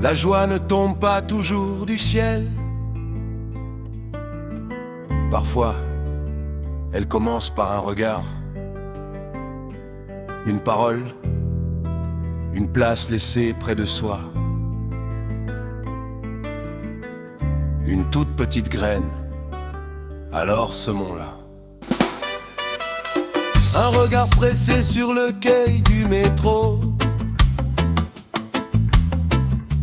La joie ne tombe pas toujours du ciel. Parfois, elle commence par un regard, une parole, une place laissée près de soi. Une toute petite graine, alors semons-la. Un regard pressé sur le quai du métro,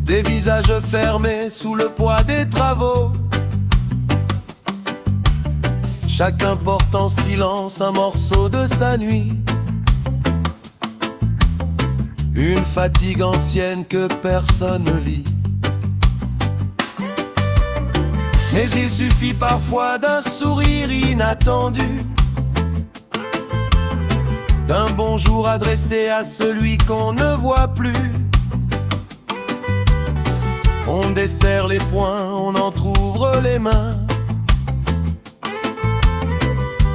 des visages fermés sous le poids des travaux. Chacun porte en silence un morceau de sa nuit, une fatigue ancienne que personne ne lit. Mais il suffit parfois d'un sourire inattendu, d'un bonjour adressé à celui qu'on ne voit plus. On desserre les poings, on entr'ouvre les mains,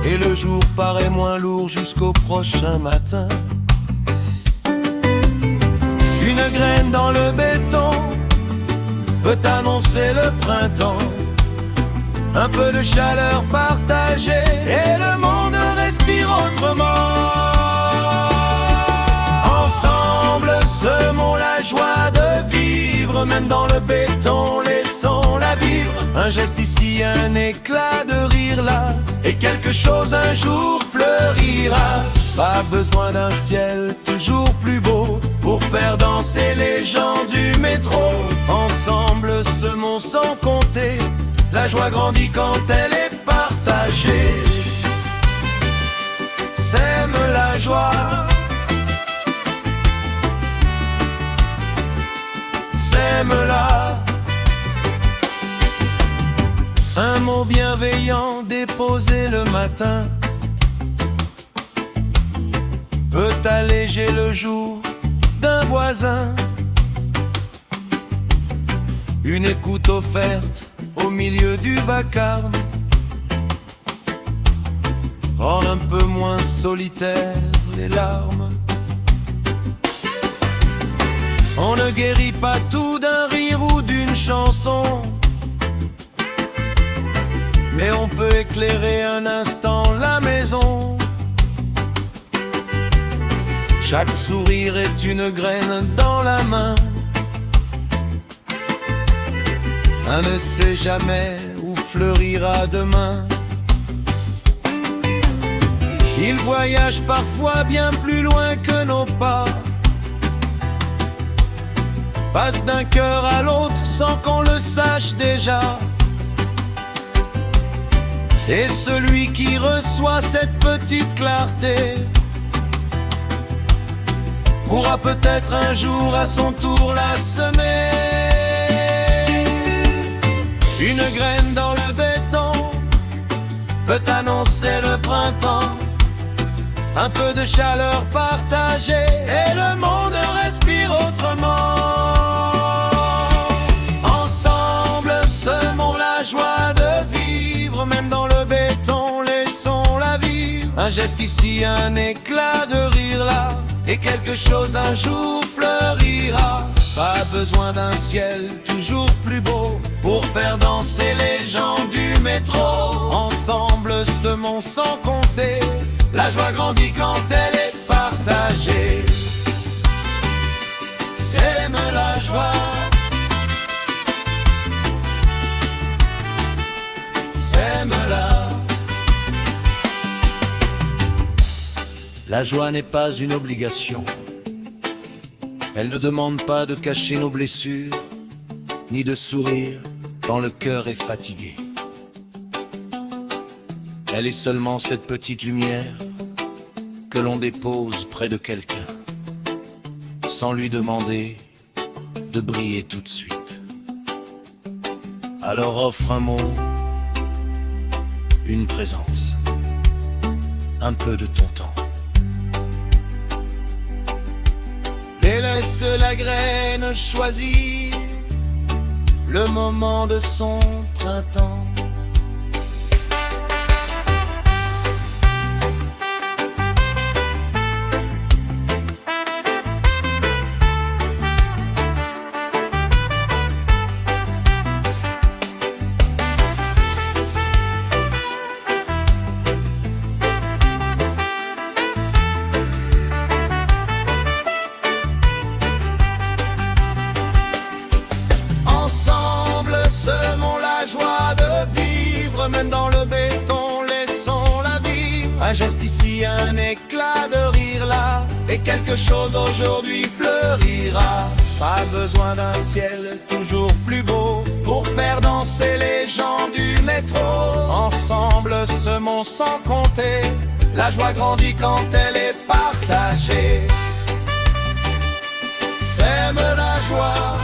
et le jour paraît moins lourd jusqu'au prochain matin. Une graine dans le béton peut annoncer le printemps. Un peu de chaleur partagée et le monde respire autrement. Ensemble semons la joie de vivre, même dans le béton laissons-la vivre. Un geste ici, un éclat de rire là, et quelque chose un jour fleurira. Pas besoin d'un ciel toujours plus beau pour faire danser les gens du métro. Ensemble semons sans compter, la joie grandit quand elle est partagée. Sème la joie, sème-la. Un mot bienveillant déposé le matin peut alléger le jour d'un voisin. Une écoute offerte au milieu du vacarme rend un peu moins solitaire les larmes. On ne guérit pas tout d'un rire ou d'une chanson, mais on peut éclairer un instant la maison. Chaque sourire est une graine dans la main. On ne sait jamais où fleurira demain. Il voyage parfois bien plus loin que nos pas, passe d'un cœur à l'autre sans qu'on le sache déjà. Et celui qui reçoit cette petite clarté pourra peut-être un jour à son tour la semer. Une graine dans le béton peut annoncer le printemps. Un peu de chaleur partagée et le monde respire autrement. Ensemble semons la joie de vivre, même dans le béton laissons-la vivre. Un geste ici, un éclat de rire là, et quelque chose un jour fleurira. Pas besoin d'un ciel toujours plus beau pour faire danser les gens du métro. Ensemble semons sans compter, la joie grandit quand elle est partagée. Sème la joie, sème-la. La joie n'est pas une obligation. Elle ne demande pas de cacher nos blessures, ni de sourire quand le cœur est fatigué. Elle est seulement cette petite lumière que l'on dépose près de quelqu'un, sans lui demander de briller tout de suite. Alors offre un mot, une présence, un peu de ton temps. Et laisse la graine choisir le moment de son printemps. même dans le béton, laissons la vie. Un geste ici, un éclat de rire là, et quelque chose aujourd'hui fleurira. Pas besoin d'un ciel toujours plus beau pour faire danser les gens du métro. Ensemble semons sans compter, la joie grandit quand elle est partagée. Sème la joie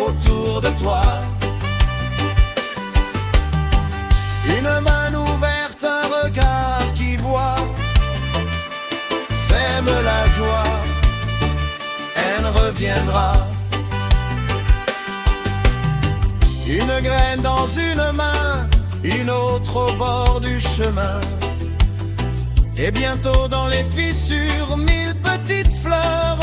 autour de toi. Une main ouverte, un regard qui voit. Sème la joie, elle reviendra. Une graine dans une main, une autre au bord du chemin. Et bientôt dans les fissures, 1000 petites fleurs